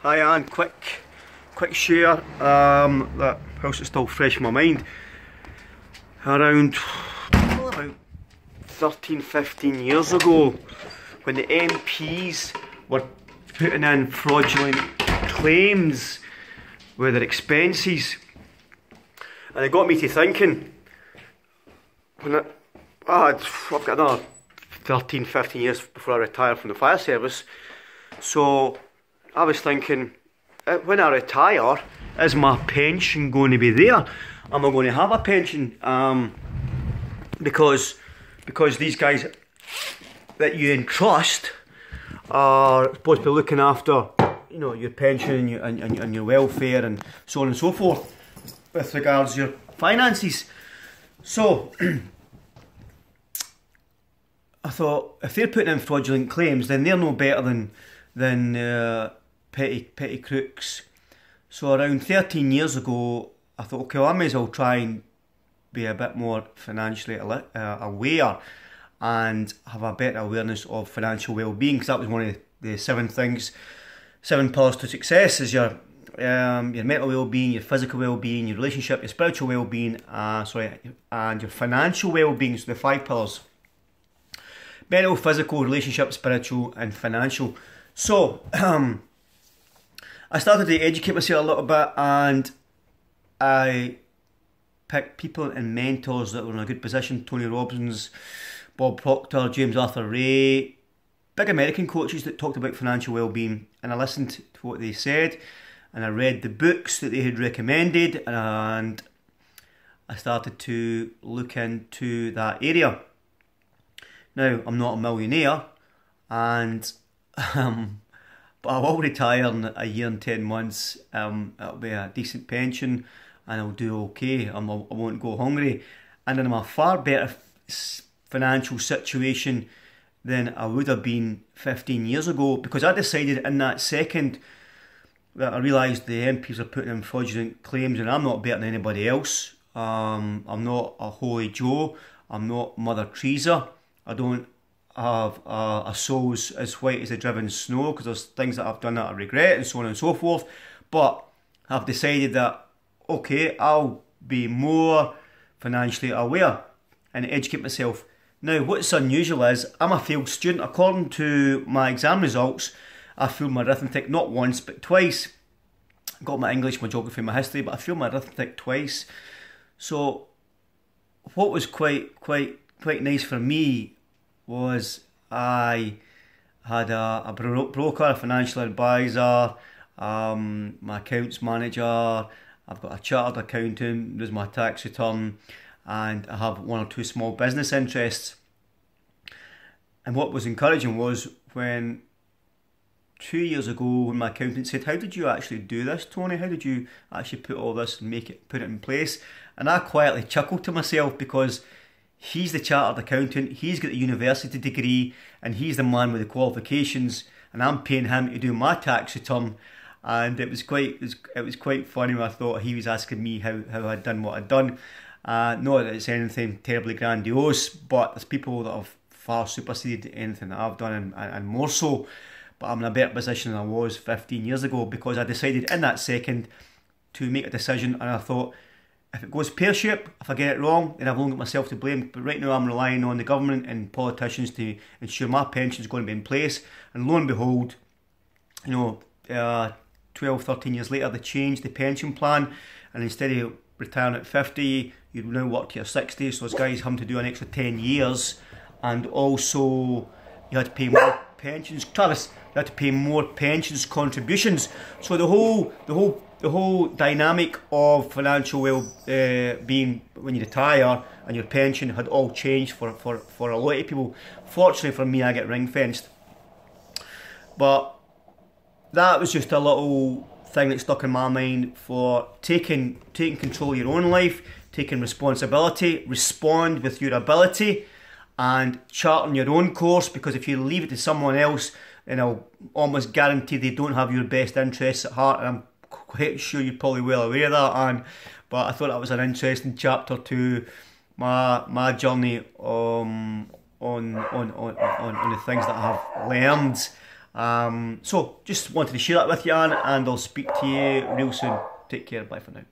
Hi Anne, quick share that whilst it's still fresh in my mind. Around about 13-15 years ago, when the MPs were putting in fraudulent claims with their expenses, and it got me to thinking, I've got another 13-15 years before I retire from the fire service, so I was thinking, when I retire, is my pension going to be there? Am I going to have a pension? Because these guys that you entrust are supposed to be looking after, you know, your pension and your welfare and so on and so forth with regards to your finances. So I thought, if they're putting in fraudulent claims, then they're no better than petty crooks. So around 13 years ago, I thought, okay, well, I may as well try and be a bit more financially aware and have a better awareness of financial well-being, because that was one of the seven pillars to success: is your mental well-being, your physical well-being, your relationship, your spiritual well-being, and your financial well-being. So the 5 pillars: mental, physical, relationship, spiritual, and financial. So I started to educate myself a little bit, and I picked people and mentors that were in a good position: Tony Robbins, Bob Proctor, James Arthur Ray, big American coaches that talked about financial well-being, and I listened to what they said, and I read the books that they had recommended, and I started to look into that area. Now, I'm not a millionaire, and but I will retire in a year and 10 months. It'll be a decent pension, and I'll do okay. I won't go hungry, and I'm a far better financial situation than I would have been 15 years ago, because I decided in that second that I realised the MPs are putting in fraudulent claims, and I'm not better than anybody else. I'm not a holy Joe. I'm not Mother Teresa. I don't have a soul as white as the driven snow, because there's things that I've done that I regret and so on and so forth. But I've decided that, okay, I'll be more financially aware and educate myself. Now, what's unusual is I'm a failed student. According to my exam results, I failed my arithmetic not once but twice. Got my English, my geography, my history, but I failed my arithmetic twice. So what was quite nice for me was I had a broker, a financial advisor, my accounts manager, I've got a chartered accountant, does my tax return, and I have 1 or 2 small business interests. And what was encouraging was when 2 years ago, when my accountant said, "How did you actually do this, Tony? How did you actually put all this and put it in place?" And I quietly chuckled to myself, because he's the chartered accountant, he's got the university degree, and he's the man with the qualifications, and I'm paying him to do my tax return. And it was quite funny when I thought he was asking me how I'd done what I'd done. Not that it's anything terribly grandiose, but there's people that have far superseded anything that I've done, and more so. But I'm in a better position than I was 15 years ago, because I decided in that second to make a decision, and I thought, if it goes pear-shaped, if I get it wrong, then I've only got myself to blame. But right now I'm relying on the government and politicians to ensure my pension is going to be in place. And lo and behold, you know, 12, 13 years later, they changed the pension plan, and instead of retiring at 50, you now work to your 60. So those guys have to do an extra 10 years, and also you had to pay more pensions. Travis, you had to pay more pensions contributions. So the whole dynamic of financial well-being when you retire and your pension had all changed for a lot of people. Fortunately for me, I get ring-fenced. But that was just a little thing that stuck in my mind for taking control of your own life, taking responsibility, respond with your ability, and charting your own course, because if you leave it to someone else, then I'll almost guarantee they don't have your best interests at heart. And I'm quite sure you're probably well aware of that, Anne. But I thought that was an interesting chapter to my journey on the things that I have learned So just wanted to share that with you, Anne, and I'll speak to you real soon. Take care. Bye for now.